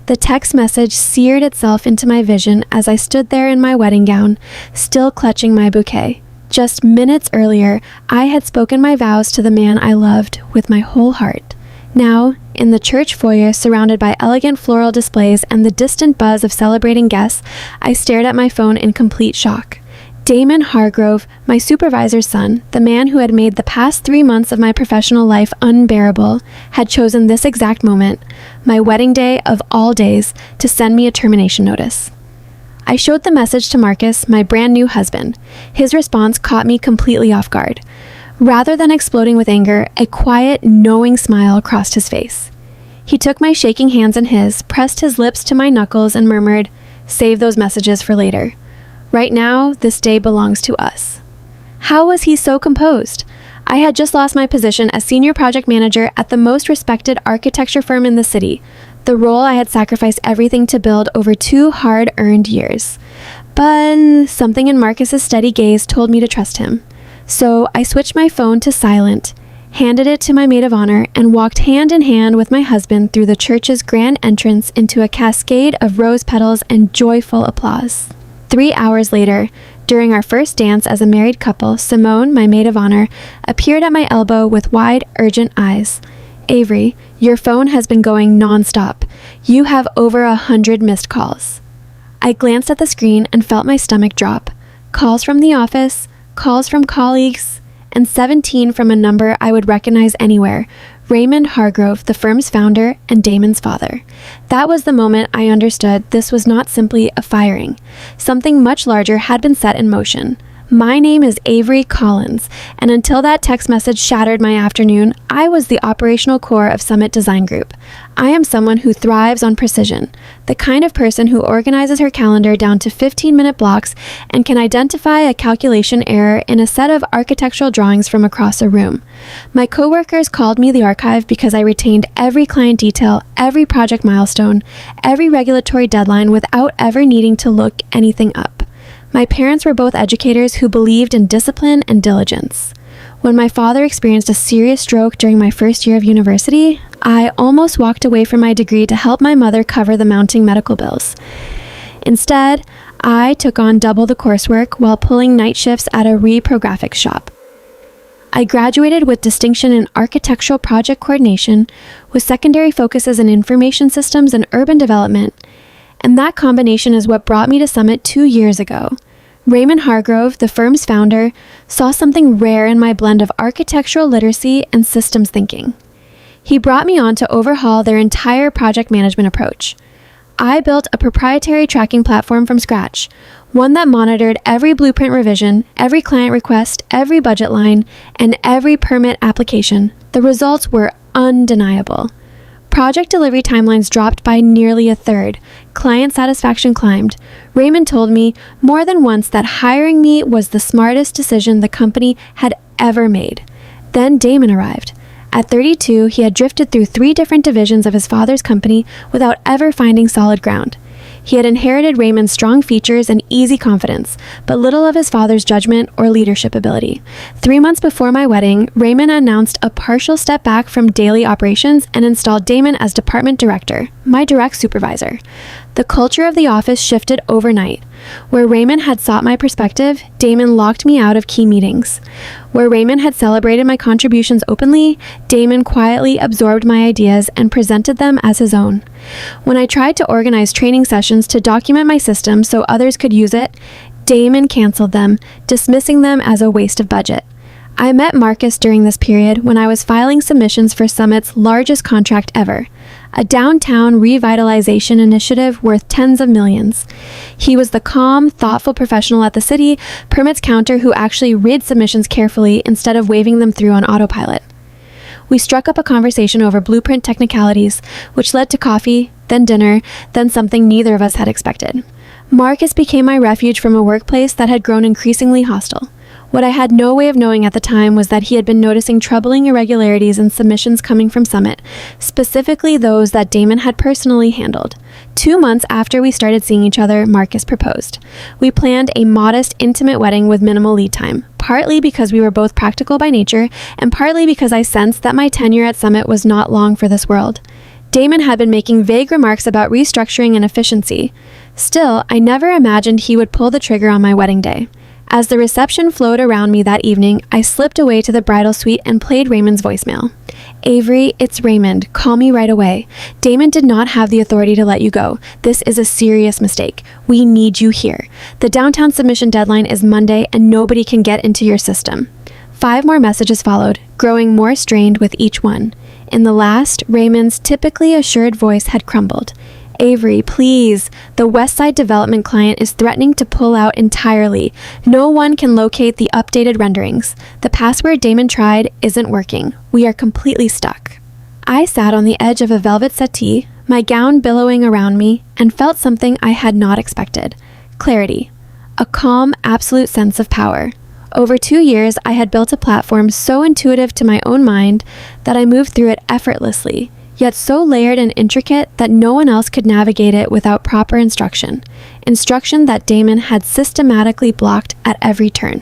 The text message seared itself into my vision as I stood there in my wedding gown, still clutching my bouquet. Just minutes earlier, I had spoken my vows to the man I loved with my whole heart. Now, in the church foyer, surrounded by elegant floral displays and the distant buzz of celebrating guests, I stared at my phone in complete shock. Damon Hargrove, my supervisor's son, the man who had made the past 3 months of my professional life unbearable, had chosen this exact moment, my wedding day of all days, to send me a termination notice. I showed the message to Marcus, my brand new husband. His response caught me completely off guard. Rather than exploding with anger, a quiet, knowing smile crossed his face. He took my shaking hands in his, pressed his lips to my knuckles, and murmured, "Save those messages for later. Right now, this day belongs to us." How was he so composed? I had just lost my position as senior project manager at the most respected architecture firm in the city, the role I had sacrificed everything to build over 2 hard-earned years. But something in Marcus's steady gaze told me to trust him. So I switched my phone to silent, handed it to my maid of honor, and walked hand in hand with my husband through the church's grand entrance into a cascade of rose petals and joyful applause. 3 hours later, during our first dance as a married couple, Simone, my maid of honor, appeared at my elbow with wide, urgent eyes. "Avery, your phone has been going non-stop. You have over 100 missed calls." I glanced at the screen and felt my stomach drop. Calls from the office, calls from colleagues, and 17 from a number I would recognize anywhere, Raymond Hargrove, the firm's founder and Damon's father. That was the moment I understood this was not simply a firing. Something much larger had been set in motion. My name is Avery Collins, and until that text message shattered my afternoon, I was the operational core of Summit Design Group. I am someone who thrives on precision, the kind of person who organizes her calendar down to 15-minute blocks and can identify a calculation error in a set of architectural drawings from across a room. My coworkers called me the archive because I retained every client detail, every project milestone, every regulatory deadline without ever needing to look anything up. My parents were both educators who believed in discipline and diligence. When my father experienced a serious stroke during my first year of university, I almost walked away from my degree to help my mother cover the mounting medical bills. Instead, I took on double the coursework while pulling night shifts at a reprographics shop. I graduated with distinction in architectural project coordination, with secondary focuses in information systems and urban development. And that combination is what brought me to Summit 2 years ago. Raymond Hargrove, the firm's founder, saw something rare in my blend of architectural literacy and systems thinking. He brought me on to overhaul their entire project management approach. I built a proprietary tracking platform from scratch, one that monitored every blueprint revision, every client request, every budget line, and every permit application. The results were undeniable. Project delivery timelines dropped by nearly a third. Client satisfaction climbed. Raymond told me more than once that hiring me was the smartest decision the company had ever made. Then Damon arrived. At 32, he had drifted through 3 different divisions of his father's company without ever finding solid ground. He had inherited Raymond's strong features and easy confidence, but little of his father's judgment or leadership ability. 3 months before my wedding, Raymond announced a partial step back from daily operations and installed Damon as department director, my direct supervisor. The culture of the office shifted overnight. Where Raymond had sought my perspective, Damon locked me out of key meetings. Where Raymond had celebrated my contributions openly, Damon quietly absorbed my ideas and presented them as his own. When I tried to organize training sessions to document my system so others could use it, Damon canceled them, dismissing them as a waste of budget. I met Marcus during this period when I was filing submissions for Summit's largest contract ever, a downtown revitalization initiative worth tens of millions. He was the calm, thoughtful professional at the city permits counter who actually read submissions carefully instead of waving them through on autopilot. We struck up a conversation over blueprint technicalities, which led to coffee, then dinner, then something neither of us had expected. Marcus became my refuge from a workplace that had grown increasingly hostile. What I had no way of knowing at the time was that he had been noticing troubling irregularities in submissions coming from Summit, specifically those that Damon had personally handled. 2 months after we started seeing each other, Marcus proposed. We planned a modest, intimate wedding with minimal lead time, partly because we were both practical by nature, and partly because I sensed that my tenure at Summit was not long for this world. Damon had been making vague remarks about restructuring and efficiency. Still, I never imagined he would pull the trigger on my wedding day. As the reception flowed around me that evening, I slipped away to the bridal suite and played Raymond's voicemail. "Avery, it's Raymond. Call me right away. Damon did not have the authority to let you go. This is a serious mistake. We need you here. The downtown submission deadline is Monday and nobody can get into your system." 5 more messages followed, growing more strained with each one. In the last, Raymond's typically assured voice had crumbled. "Avery, please. The Westside Development client is threatening to pull out entirely. No one can locate the updated renderings. The password Damon tried isn't working. We are completely stuck." I sat on the edge of a velvet settee, my gown billowing around me, and felt something I had not expected. Clarity. A calm, absolute sense of power. Over 2 years, I had built a platform so intuitive to my own mind that I moved through it effortlessly, yet so layered and intricate that no one else could navigate it without proper instruction. Instruction that Damon had systematically blocked at every turn.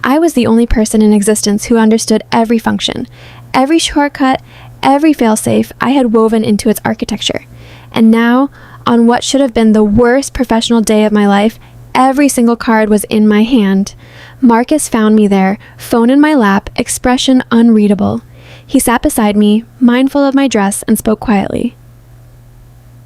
I was the only person in existence who understood every function, every shortcut, every failsafe I had woven into its architecture. And now, on what should have been the worst professional day of my life, every single card was in my hand. Marcus found me there, phone in my lap, expression unreadable. He sat beside me, mindful of my dress, and spoke quietly.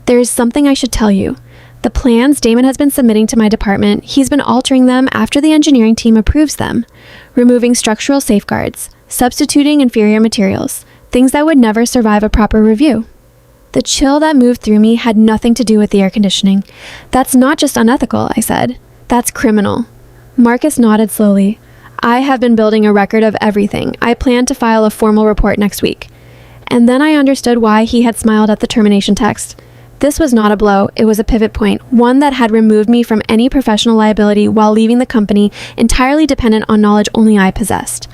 "There is something I should tell you. The plans Damon has been submitting to my department, he's been altering them after the engineering team approves them, removing structural safeguards, substituting inferior materials, things that would never survive a proper review." The chill that moved through me had nothing to do with the air conditioning. "That's not just unethical," I said. "That's criminal." Marcus nodded slowly. "I have been building a record of everything. I plan to file a formal report next week." And then I understood why he had smiled at the termination text. This was not a blow, it was a pivot point, one that had removed me from any professional liability while leaving the company entirely dependent on knowledge only I possessed.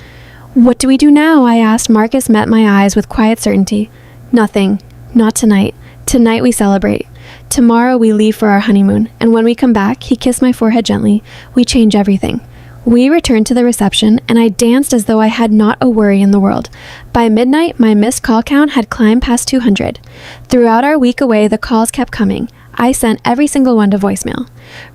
"What do we do now?" I asked. Marcus met my eyes with quiet certainty. "Nothing. Not tonight. Tonight we celebrate. Tomorrow we leave for our honeymoon, and when we come back," he kissed my forehead gently, "we change everything." We returned to the reception, and I danced as though I had not a worry in the world. By midnight, my missed call count had climbed past 200. Throughout our week away, the calls kept coming. I sent every single one to voicemail.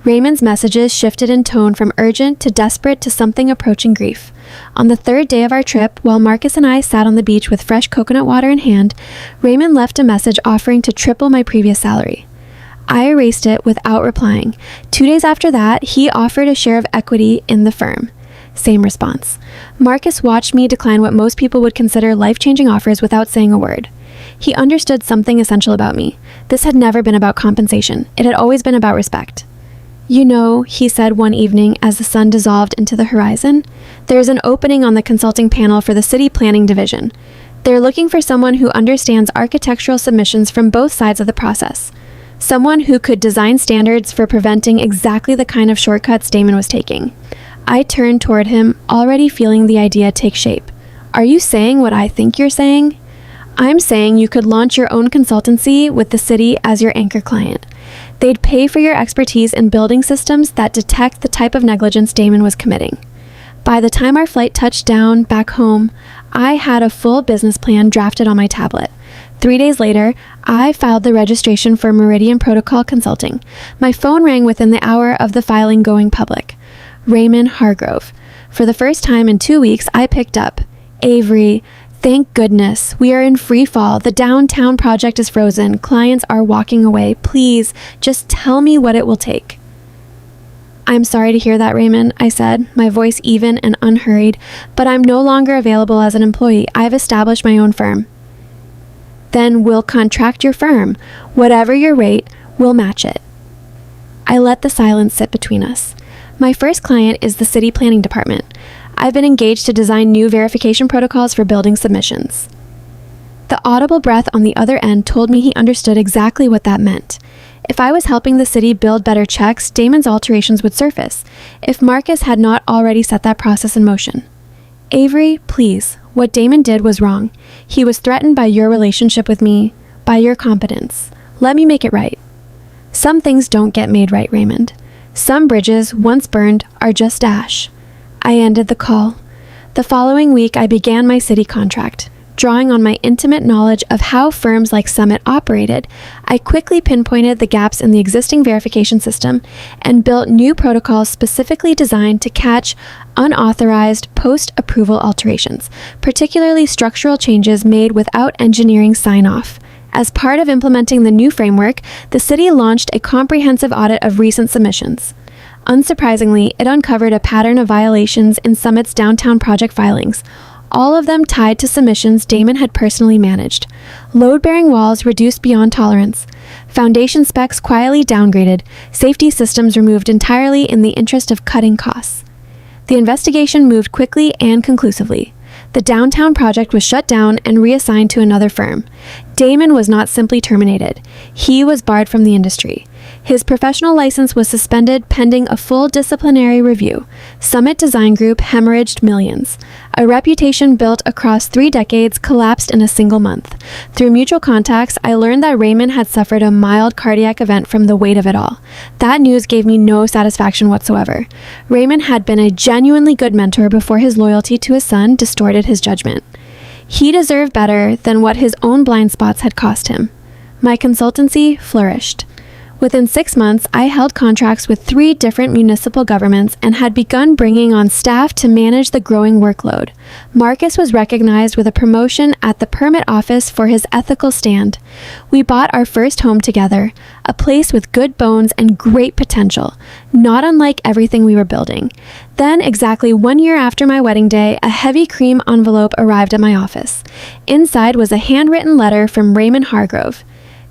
Raymond's messages shifted in tone from urgent to desperate to something approaching grief. On the 3rd day of our trip, while Marcus and I sat on the beach with fresh coconut water in hand, Raymond left a message offering to triple my previous salary. I erased it without replying. 2 days after that, he offered a share of equity in the firm. Same response. Marcus watched me decline what most people would consider life-changing offers without saying a word. He understood something essential about me. This had never been about compensation. It had always been about respect. "You know," he said one evening as the sun dissolved into the horizon, "there is an opening on the consulting panel for the city planning division. They're looking for someone who understands architectural submissions from both sides of the process. Someone who could design standards for preventing exactly the kind of shortcuts Damon was taking." I turned toward him, already feeling the idea take shape. "Are you saying what I think you're saying?" "I'm saying you could launch your own consultancy with the city as your anchor client. They'd pay for your expertise in building systems that detect the type of negligence Damon was committing." By the time our flight touched down back home, I had a full business plan drafted on my tablet. 3 days later, I filed the registration for Meridian Protocol Consulting. My phone rang within the hour of the filing going public. Raymond Hargrove. For the first time in 2 weeks, I picked up. "Avery, thank goodness. We are in free fall. The downtown project is frozen. Clients are walking away. Please, just tell me what it will take." "I'm sorry to hear that, Raymond," I said, my voice even and unhurried, "but I'm no longer available as an employee. I've established my own firm." "Then we'll contract your firm. Whatever your rate, we'll match it." I let the silence sit between us. My first client is the city planning department. I've been engaged to design new verification protocols for building submissions. The audible breath on the other end told me he understood exactly what that meant. If I was helping the city build better checks, Damon's alterations would surface, if Marcus had not already set that process in motion. "Avery, please, what Damon did was wrong. He was threatened by your relationship with me, by your competence. Let me make it right." "Some things don't get made right, Raymond. Some bridges, once burned, are just ash." I ended the call. The following week, I began my city contract. drawing on my intimate knowledge of how firms like Summit operated. I quickly pinpointed the gaps in the existing verification system and built new protocols specifically designed to catch unauthorized post-approval alterations, particularly structural changes made without engineering sign-off. As part of implementing the new framework, the city launched a comprehensive audit of recent submissions. Unsurprisingly, it uncovered a pattern of violations in Summit's downtown project filings, all of them tied to submissions Damon had personally managed. Load-bearing walls reduced beyond tolerance, foundation specs quietly downgraded, safety systems removed entirely in the interest of cutting costs. The investigation moved quickly and conclusively. The downtown project was shut down and reassigned to another firm. Damon was not simply terminated. He was barred from the industry. His professional license was suspended pending a full disciplinary review. Summit Design Group hemorrhaged millions. A reputation built across 3 decades collapsed in a single month. Through mutual contacts, I learned that Raymond had suffered a mild cardiac event from the weight of it all. That news gave me no satisfaction whatsoever. Raymond had been a genuinely good mentor before his loyalty to his son distorted his judgment. He deserved better than what his own blind spots had cost him. My consultancy flourished. Within 6 months, I held contracts with 3 different municipal governments and had begun bringing on staff to manage the growing workload. Marcus was recognized with a promotion at the permit office for his ethical stand. We bought our first home together, a place with good bones and great potential, not unlike everything we were building. Then, exactly 1 year after my wedding day, a heavy cream envelope arrived at my office. Inside was a handwritten letter from Raymond Hargrove.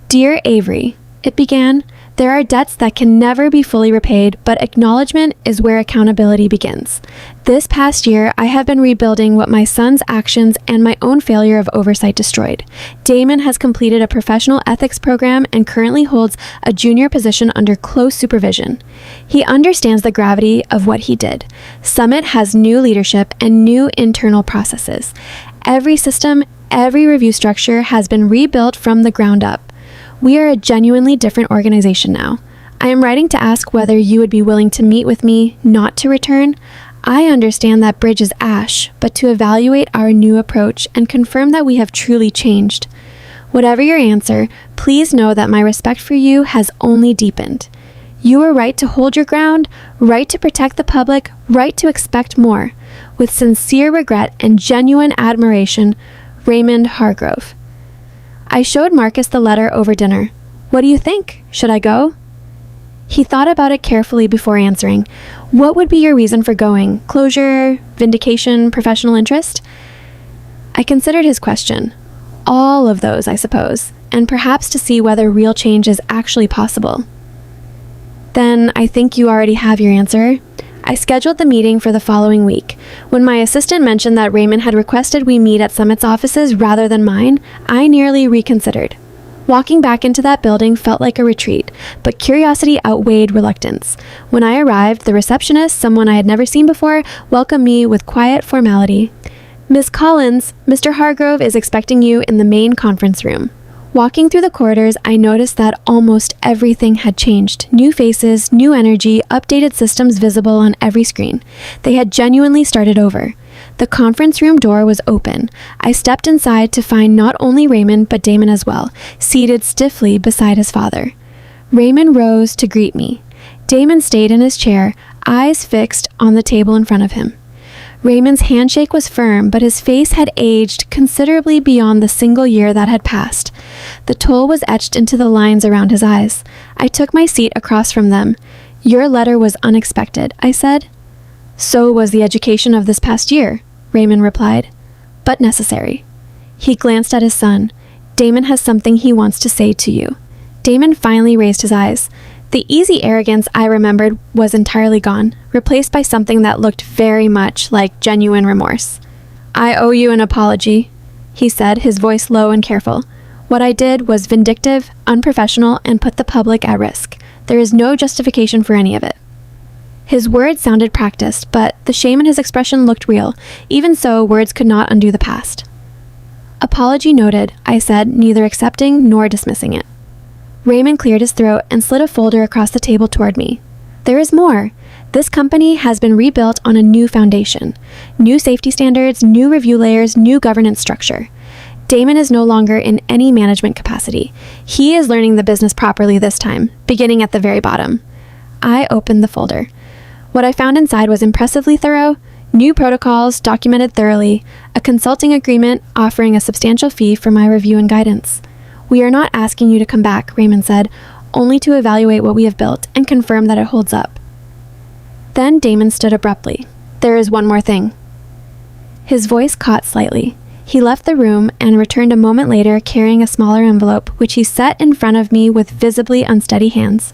"Dear Avery," it began, "there are debts that can never be fully repaid, but acknowledgement is where accountability begins. This past year, I have been rebuilding what my son's actions and my own failure of oversight destroyed. Damon has completed a professional ethics program and currently holds a junior position under close supervision. He understands the gravity of what he did. Summit has new leadership and new internal processes. Every system, every review structure has been rebuilt from the ground up. We are a genuinely different organization now. I am writing to ask whether you would be willing to meet with me, not to return. I understand that bridge is ash, but to evaluate our new approach and confirm that we have truly changed. Whatever your answer, please know that my respect for you has only deepened. You are right to hold your ground, right to protect the public, right to expect more. With sincere regret and genuine admiration, Raymond Hargrove." I showed Marcus the letter over dinner. "What do you think? Should I go?" He thought about it carefully before answering. "What would be your reason for going? Closure, vindication, professional interest?" I considered his question. All of those, I suppose, and perhaps to see whether real change is actually possible. "Then I think you already have your answer." I scheduled the meeting for the following week. When my assistant mentioned that Raymond had requested we meet at Summit's offices rather than mine, I nearly reconsidered. Walking back into that building felt like a retreat, but curiosity outweighed reluctance. When I arrived, the receptionist, someone I had never seen before, welcomed me with quiet formality. "Miss Collins, Mr. Hargrove is expecting you in the main conference room." Walking through the corridors, I noticed that almost everything had changed. New faces, new energy, updated systems visible on every screen. They had genuinely started over. The conference room door was open. I stepped inside to find not only Raymond, but Damon as well, seated stiffly beside his father. Raymond rose to greet me. Damon stayed in his chair, eyes fixed on the table in front of him. Raymond's handshake was firm, but his face had aged considerably beyond the single year that had passed. The toll was etched into the lines around his eyes. I took my seat across from them. "Your letter was unexpected," I said. "So was the education of this past year," Raymond replied, "but necessary." He glanced at his son. "Damon has something he wants to say to you." Damon finally raised his eyes. The easy arrogance I remembered was entirely gone, replaced by something that looked very much like genuine remorse. "I owe you an apology," he said, his voice low and careful. "What I did was vindictive, unprofessional, and put the public at risk. There is no justification for any of it." His words sounded practiced, but the shame in his expression looked real. Even so, words could not undo the past. "Apology noted," I said, neither accepting nor dismissing it. Raymond cleared his throat and slid a folder across the table toward me. "There is more. This company has been rebuilt on a new foundation. New safety standards, new review layers, new governance structure. Damon is no longer in any management capacity. He is learning the business properly this time, beginning at the very bottom. I opened the folder. What I found inside was impressively thorough, new protocols documented thoroughly, a consulting agreement offering a substantial fee for my review and guidance. "We are not asking you to come back," Raymond said, "only to evaluate what we have built and confirm that it holds up." Then Damon stood abruptly. "There is one more thing." His voice caught slightly. He left the room and returned a moment later carrying a smaller envelope, which he set in front of me with visibly unsteady hands.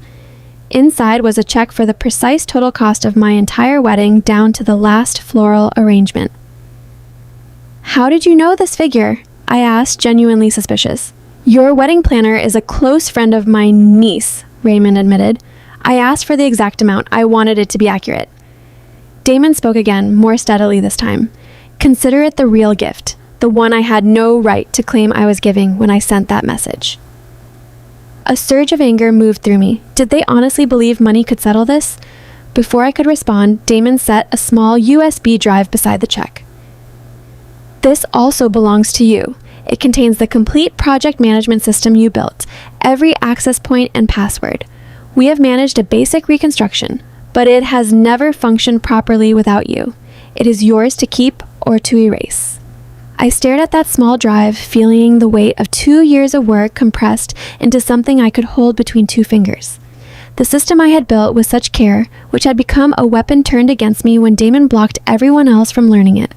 Inside was a check for the precise total cost of my entire wedding down to the last floral arrangement. "How did you know this figure?" I asked, genuinely suspicious. "Your wedding planner is a close friend of my niece," Raymond admitted. "I asked for the exact amount. I wanted it to be accurate." Damon spoke again, more steadily this time. "Consider it the real gift, the one I had no right to claim I was giving when I sent that message." A surge of anger moved through me. Did they honestly believe money could settle this? Before I could respond, Damon set a small USB drive beside the check. "This also belongs to you. It contains the complete project management system you built, every access point and password. We have managed a basic reconstruction, but it has never functioned properly without you. It is yours to keep or to erase." I stared at that small drive, feeling the weight of 2 years of work compressed into something I could hold between two fingers. The system I had built with such care, which had become a weapon turned against me when Damon blocked everyone else from learning it.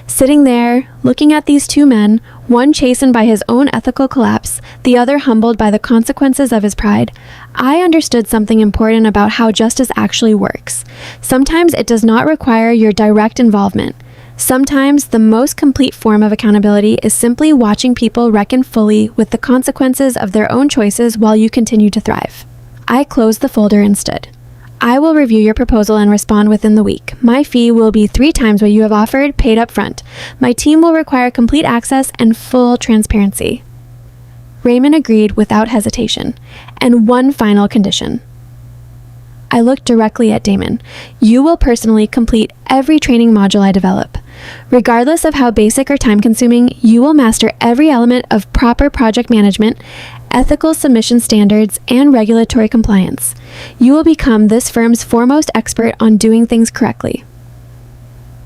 Sitting there, looking at these two men, one chastened by his own ethical collapse, the other humbled by the consequences of his pride, I understood something important about how justice actually works. Sometimes it does not require your direct involvement. Sometimes the most complete form of accountability is simply watching people reckon fully with the consequences of their own choices while you continue to thrive. I closed the folder and stood. "I will review your proposal and respond within the week. My fee will be 3 times what you have offered, paid up front. My team will require complete access and full transparency." Raymond agreed without hesitation. "And one final condition." I looked directly at Damon. "You will personally complete every training module I develop. Regardless of how basic or time-consuming, you will master every element of proper project management, ethical submission standards, and regulatory compliance. You will become this firm's foremost expert on doing things correctly."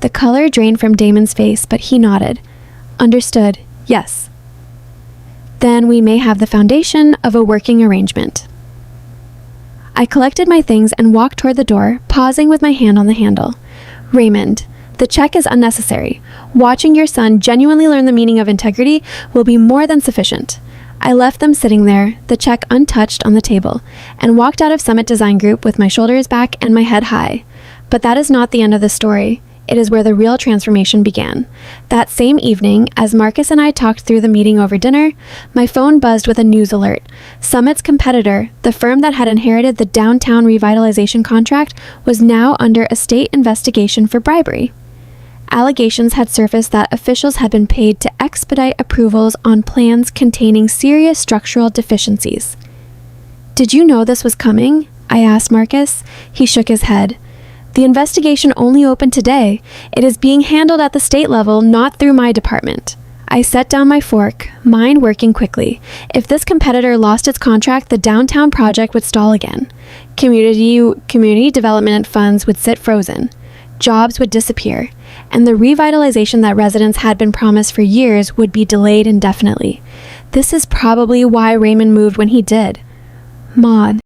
The color drained from Damon's face, but he nodded. "Understood. Yes." "Then we may have the foundation of a working arrangement." I collected my things and walked toward the door, pausing with my hand on the handle. "Raymond, the check is unnecessary. Watching your son genuinely learn the meaning of integrity will be more than sufficient." I left them sitting there, the check untouched on the table, and walked out of Summit Design Group with my shoulders back and my head high. But that is not the end of the story. It is where the real transformation began. That same evening, as Marcus and I talked through the meeting over dinner, my phone buzzed with a news alert. Summit's competitor, the firm that had inherited the downtown revitalization contract, was now under a state investigation for bribery. Allegations had surfaced that officials had been paid to expedite approvals on plans containing serious structural deficiencies. "Did you know this was coming?" I asked Marcus. He shook his head. "The investigation only opened today. It is being handled at the state level, not through my department." I set down my fork, mind working quickly. If this competitor lost its contract, the downtown project would stall again. Community development funds would sit frozen. Jobs would disappear. And the revitalization that residents had been promised for years would be delayed indefinitely. This is probably why Raymond moved when he did. Maud.